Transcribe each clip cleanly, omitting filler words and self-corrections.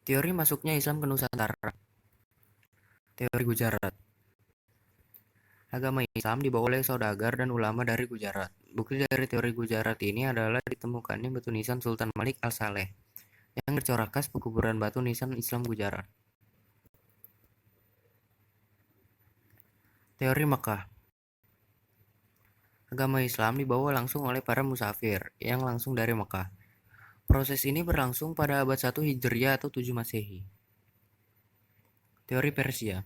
Teori masuknya Islam ke Nusantara. Teori Gujarat. Agama Islam dibawa oleh saudagar dan ulama dari Gujarat. Bukti dari teori Gujarat ini adalah ditemukannya batu nisan Sultan Malik Al-Saleh yang bercorak khas pekuburan batu nisan Islam Gujarat. Teori Mekah. Agama Islam dibawa langsung oleh para musafir yang langsung dari Mekah. Proses ini berlangsung pada abad 1 Hijriah atau 7 Masehi. Teori Persia.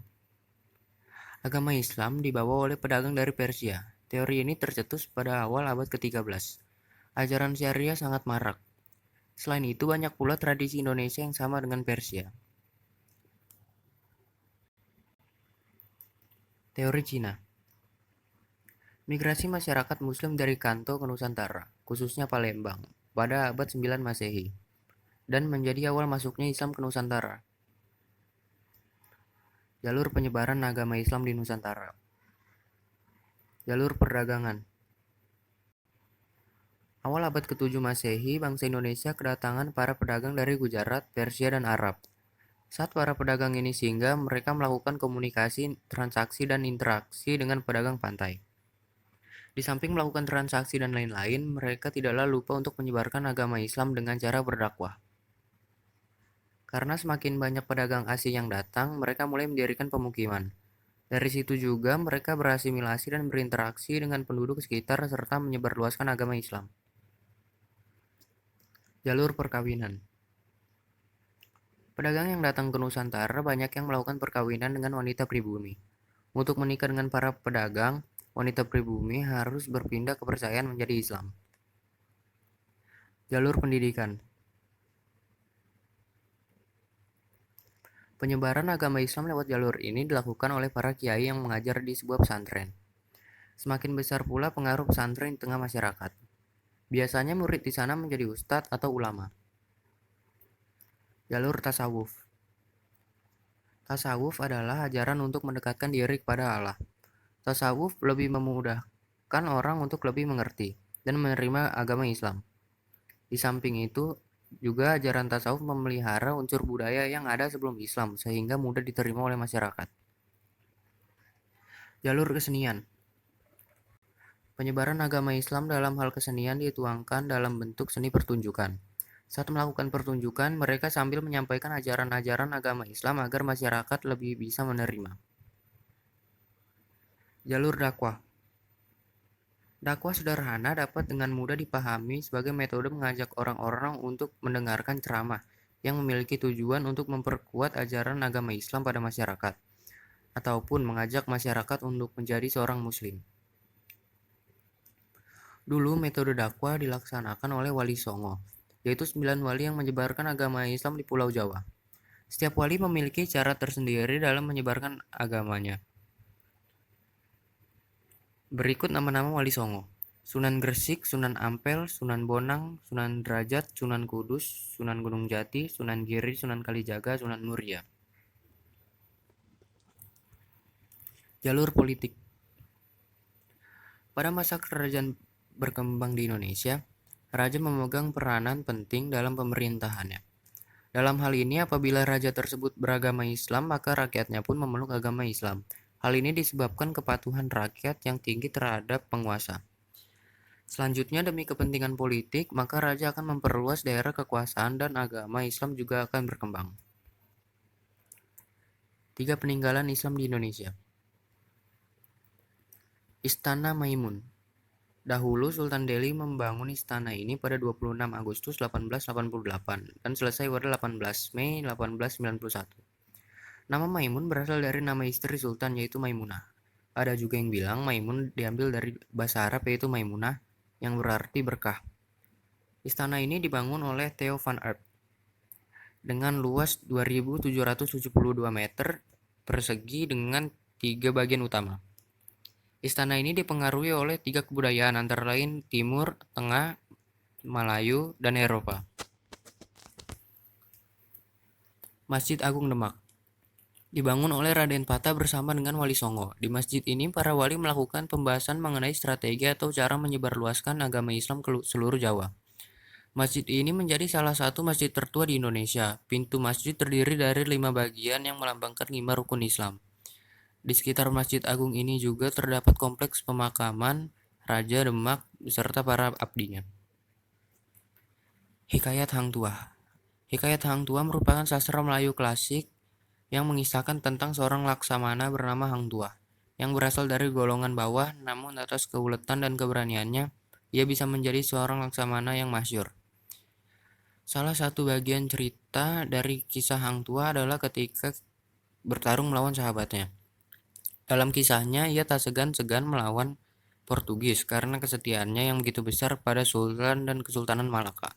Agama Islam dibawa oleh pedagang dari Persia. Teori ini tercetus pada awal abad ke-13. Ajaran Syariah sangat marak. Selain itu banyak pula tradisi Indonesia yang sama dengan Persia. Teori Cina. Migrasi masyarakat Muslim dari Kanto ke Nusantara, khususnya Palembang, pada abad 9 Masehi, dan menjadi awal masuknya Islam ke Nusantara. Jalur penyebaran agama Islam di Nusantara. Jalur perdagangan. Awal abad ke-7 Masehi, bangsa Indonesia kedatangan para pedagang dari Gujarat, Persia, dan Arab. Saat para pedagang ini singgah, mereka melakukan komunikasi, transaksi, dan interaksi dengan pedagang pantai. Di samping melakukan transaksi dan lain-lain, mereka tidaklah lupa untuk menyebarkan agama Islam dengan cara berdakwah. Karena semakin banyak pedagang asing yang datang, mereka mulai mendirikan pemukiman. Dari situ juga mereka berasimilasi dan berinteraksi dengan penduduk sekitar serta menyebarluaskan agama Islam. Jalur perkawinan. Pedagang yang datang ke Nusantara banyak yang melakukan perkawinan dengan wanita pribumi. Untuk menikah dengan para pedagang, wanita pribumi harus berpindah kepercayaan menjadi Islam. Jalur pendidikan. Penyebaran agama Islam lewat jalur ini dilakukan oleh para kiai yang mengajar di sebuah pesantren. Semakin besar pula pengaruh pesantren di tengah masyarakat. Biasanya murid di sana menjadi ustadz atau ulama. Jalur tasawuf. Tasawuf adalah ajaran untuk mendekatkan diri kepada Allah. Tasawuf lebih memudahkan orang untuk lebih mengerti dan menerima agama Islam. Di samping itu, juga ajaran tasawuf memelihara unsur budaya yang ada sebelum Islam sehingga mudah diterima oleh masyarakat. Jalur kesenian. Penyebaran agama Islam dalam hal kesenian dituangkan dalam bentuk seni pertunjukan. Saat melakukan pertunjukan, mereka sambil menyampaikan ajaran-ajaran agama Islam agar masyarakat lebih bisa menerima. Jalur dakwah. Dakwah sederhana dapat dengan mudah dipahami sebagai metode mengajak orang-orang untuk mendengarkan ceramah yang memiliki tujuan untuk memperkuat ajaran agama Islam pada masyarakat, ataupun mengajak masyarakat untuk menjadi seorang muslim. Dulu metode dakwah dilaksanakan oleh Wali Songo, yaitu 9 wali yang menyebarkan agama Islam di Pulau Jawa. Setiap wali memiliki cara tersendiri dalam menyebarkan agamanya. Berikut nama-nama Wali Songo: Sunan Gresik, Sunan Ampel, Sunan Bonang, Sunan Derajat, Sunan Kudus, Sunan Gunung Jati, Sunan Giri, Sunan Kalijaga, Sunan Muria. Jalur politik. Pada masa kerajaan berkembang di Indonesia, raja memegang peranan penting dalam pemerintahannya. Dalam hal ini, apabila raja tersebut beragama Islam, maka rakyatnya pun memeluk agama Islam. Hal ini disebabkan kepatuhan rakyat yang tinggi terhadap penguasa. Selanjutnya, demi kepentingan politik, maka raja akan memperluas daerah kekuasaan dan agama Islam juga akan berkembang. 3 peninggalan Islam di Indonesia. Istana Maimun. Dahulu Sultan Delhi membangun istana ini pada 26 Agustus 1888 dan selesai pada 18 Mei 1891. Nama Maimun berasal dari nama istri Sultan yaitu Maimunah. Ada juga yang bilang Maimun diambil dari bahasa Arab yaitu Maimunah yang berarti berkah. Istana ini dibangun oleh Theo van Eert dengan luas 2.772 meter persegi dengan 3 bagian utama. Istana ini dipengaruhi oleh 3 kebudayaan antara lain Timur, Tengah, Melayu, dan Eropa. Masjid Agung Demak dibangun oleh Raden Patah bersama dengan Wali Songo. Di masjid ini para wali melakukan pembahasan mengenai strategi atau cara menyebarluaskan agama Islam ke seluruh Jawa. Masjid ini menjadi salah satu masjid tertua di Indonesia. Pintu masjid terdiri dari 5 bagian yang melambangkan 5 rukun Islam. Di sekitar Masjid Agung ini juga terdapat kompleks pemakaman Raja Demak beserta para abdinya. Hikayat Hang Tuah. Hikayat Hang Tuah merupakan sastra Melayu klasik yang mengisahkan tentang seorang laksamana bernama Hang Tuah, yang berasal dari golongan bawah, namun atas keuletan dan keberaniannya, ia bisa menjadi seorang laksamana yang masyhur. Salah satu bagian cerita dari kisah Hang Tuah adalah ketika bertarung melawan sahabatnya. Dalam kisahnya, ia tak segan-segan melawan Portugis karena kesetiaannya yang begitu besar pada Sultan dan Kesultanan Malaka.